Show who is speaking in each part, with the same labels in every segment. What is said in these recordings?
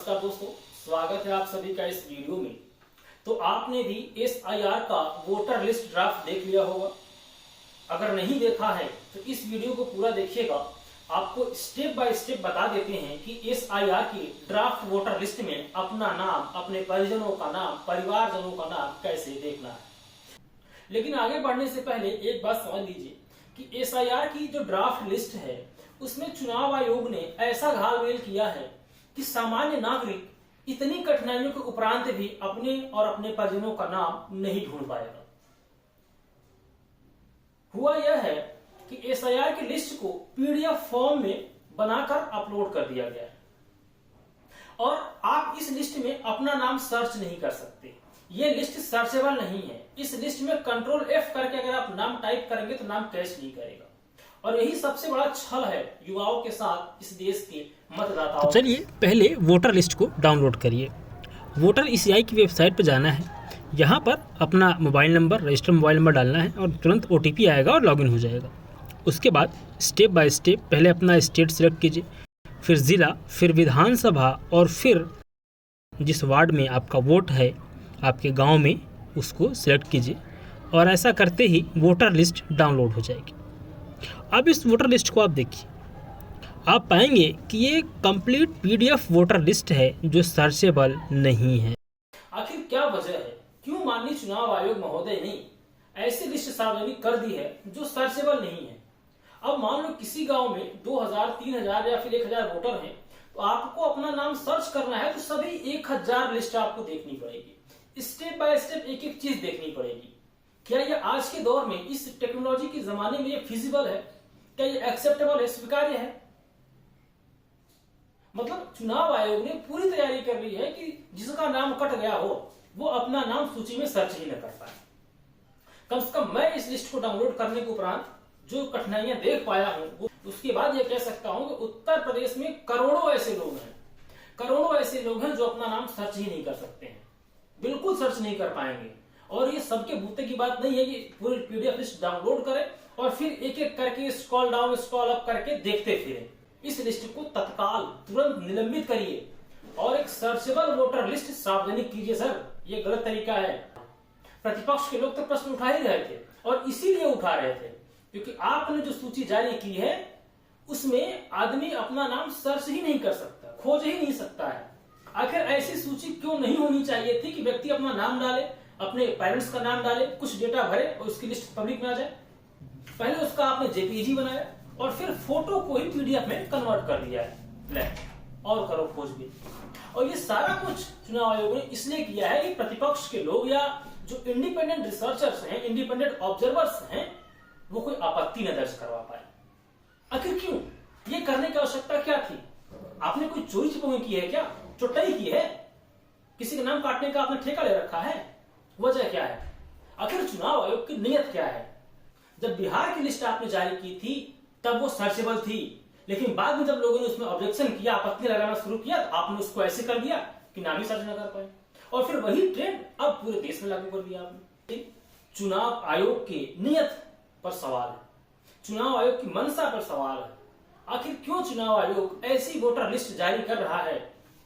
Speaker 1: नमस्कार दोस्तों, स्वागत है आप सभी का इस वीडियो में। तो आपने भी SIR का वोटर लिस्ट ड्राफ्ट देख लिया होगा। अगर नहीं देखा है तो इस वीडियो को पूरा देखिएगा। आपको स्टेप बाय स्टेप बता देते हैं कि SIR की ड्राफ्ट वोटर लिस्ट में अपना नाम, अपने परिजनों का नाम, परिवारजनों का नाम कैसे देखना है। लेकिन आगे बढ़ने से पहले एक बात समझ लीजिए कि SIR की जो ड्राफ्ट लिस्ट है उसमें चुनाव आयोग ने ऐसा घालमेल किया है कि सामान्य नागरिक इतनी कठिनाइयों के उपरांत भी अपने और अपने परिजनों का नाम नहीं ढूंढ पाएगा। हुआ यह है कि SIR की लिस्ट को PDF फॉर्म में बनाकर अपलोड कर दिया गया है और आप इस लिस्ट में अपना नाम सर्च नहीं कर सकते। यह लिस्ट सर्चेबल नहीं है। इस लिस्ट में Ctrl F करके अगर आप नाम टाइप करेंगे तो नाम कैच नहीं करेगा और यही सबसे बड़ा छल है युवाओं के साथ इस देश के मतदाताओं।
Speaker 2: तो चलिए पहले वोटर लिस्ट को डाउनलोड करिए। वोटर ECI की वेबसाइट पर जाना है। यहाँ पर अपना mobile number, register mobile number डालना है और तुरंत OTP आएगा और लॉगिन हो जाएगा। उसके बाद स्टेप बाय स्टेप पहले अपना स्टेट सिलेक्ट कीजिए, फिर ज़िला, फिर विधानसभा और फिर जिस वार्ड में आपका वोट है आपके गाँव में उसको सिलेक्ट कीजिए और ऐसा करते ही वोटर लिस्ट डाउनलोड हो जाएगी। अब इस वोटर लिस्ट को आप देखिए, आप पाएंगे कि ये कंप्लीट PDF वोटर लिस्ट है जो सर्चेबल नहीं है।
Speaker 1: आखिर क्या वजह है, क्यों माननीय चुनाव आयोग महोदय ने ऐसी लिस्ट सार्वजनिक कर दी है जो सर्चेबल नहीं है। अब मान लो किसी गांव में 2000, 3000 या फिर 1000 वोटर हैं, तो आपको अपना नाम सर्च करना है तो सभी 1000 लिस्ट आपको देखनी पड़ेगी। स्टेप बाय स्टेप एक एक चीज देखनी पड़ेगी। क्या ये आज के दौर में, इस टेक्नोलॉजी के जमाने में ये फिजिबल है? क्या ये एक्सेप्टेबल है, स्वीकार्य है? मतलब चुनाव आयोग ने पूरी तैयारी कर ली है कि जिसका नाम कट गया हो वो अपना नाम सूची में सर्च ही न कर पाए। कम से कम मैं इस लिस्ट को डाउनलोड करने के उपरांत जो कठिनाइयां देख पाया हूं, उसके बाद ये कह सकता हूं कि उत्तर प्रदेश में करोड़ों ऐसे लोग हैं जो अपना नाम सर्च ही नहीं कर सकते हैं, बिल्कुल सर्च नहीं कर पाएंगे। और ये सबके बूते की बात नहीं है कि पूरी PDF लिस्ट डाउनलोड करें और फिर एक एक करके स्क्रॉल डाउन स्क्रॉल अप करके देखते फिरें। इस लिस्ट को तत्काल तुरंत निलंबित करिए और एक सर्चेबल वोटर लिस्ट सार्वजनिक कीजिए। सर, ये गलत तरीका है। प्रतिपक्ष के लोग तो प्रश्न उठा ही रहे थे और इसीलिए उठा रहे थे क्योंकि आपने जो सूची जारी की है उसमें आदमी अपना नाम सर्च ही नहीं कर सकता, खोज ही नहीं सकता है। आखिर ऐसी सूची क्यों नहीं होनी चाहिए थी कि व्यक्ति अपना नाम डाले, अपने पेरेंट्स का नाम डाले, कुछ डेटा भरे और उसकी लिस्ट पब्लिक में आ जाए। पहले उसका आपने JPG बनाया और फिर फोटो को ही PDF में कन्वर्ट कर दिया है। ले और करो खोज भी। और ये सारा कुछ चुनाव आयोग ने इसलिए किया है कि प्रतिपक्ष के लोग या जो इंडिपेंडेंट रिसर्चर्स हैं, इंडिपेंडेंट ऑब्जर्वर्स हैं, वो कोई आपत्ति न दर्ज करवा पाए। आखिर क्यों ये करने की आवश्यकता क्या थी? आपने कोई चोरी छिपी की है क्या? चुटाई की है? किसी का नाम काटने का आपने ठेका ले रखा है? वजह क्या है? आखिर चुनाव आयोग की नीयत क्या है? जब बिहार की लिस्ट आपने जारी की थी तब वो सर्चेबल थी, लेकिन बाद में जब लोगों ने उसमें ऑब्जेक्शन किया, आपत्ति लगाना शुरू किया, तो आपने उसको ऐसे कर दिया कि नाम ही सर्च न कर पाए और फिर वही ट्रेंड अब पूरे देश में लागू कर दिया आपने। चुनाव आयोग की नीयत पर सवाल है, चुनाव आयोग की मंशा पर सवाल है। आखिर क्यों चुनाव आयोग ऐसी वोटर लिस्ट जारी कर रहा है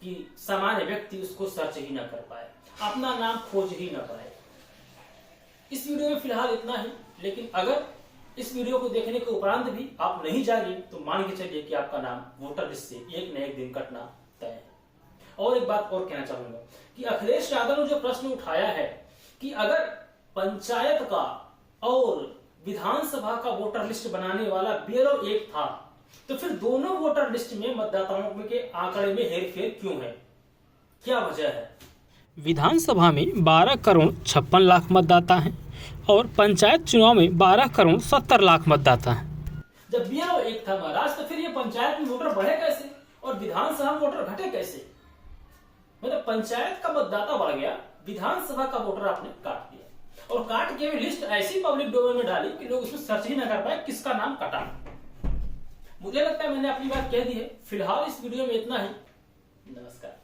Speaker 1: कि सामान्य व्यक्ति उसको सर्च ही न कर पाए, अपना नाम खोज ही न पाए। इस वीडियो में फिलहाल इतना ही, लेकिन अगर इस वीडियो को देखने के उपरांत भी आप नहीं जागे तो मान के चलिए कि आपका नाम वोटर लिस्ट से एक न एक दिन कटना तय है। और एक बात और कहना चाहूंगा कि अखिलेश यादव ने जो प्रश्न उठाया है कि अगर पंचायत का और विधानसभा का वोटर लिस्ट बनाने वाला BLO एक था तो फिर दोनों वोटर लिस्ट में मतदाताओं के आंकड़े में हेरफेर क्यों है? क्या वजह है?
Speaker 2: विधानसभा में 12 करोड़ 56 लाख मतदाता हैं और पंचायत चुनाव में 12 करोड़ 70 लाख मतदाता हैं।
Speaker 1: जब BLO एक था महाराज, तो फिर ये पंचायत में वोटर बढ़े कैसे और विधानसभा में वोटर घटे कैसे? मतलब पंचायत का मतदाता बढ़ गया, विधानसभा का वोटर आपने काट दिया और काट के लिस्ट ऐसी पब्लिक डोमेन में डाली कि लोग उसमें सर्च ही न कर पाए किसका नाम कटा। मुझे लगता है मैंने अपनी बात कह दी है। फिलहाल इस वीडियो में इतना ही। नमस्कार।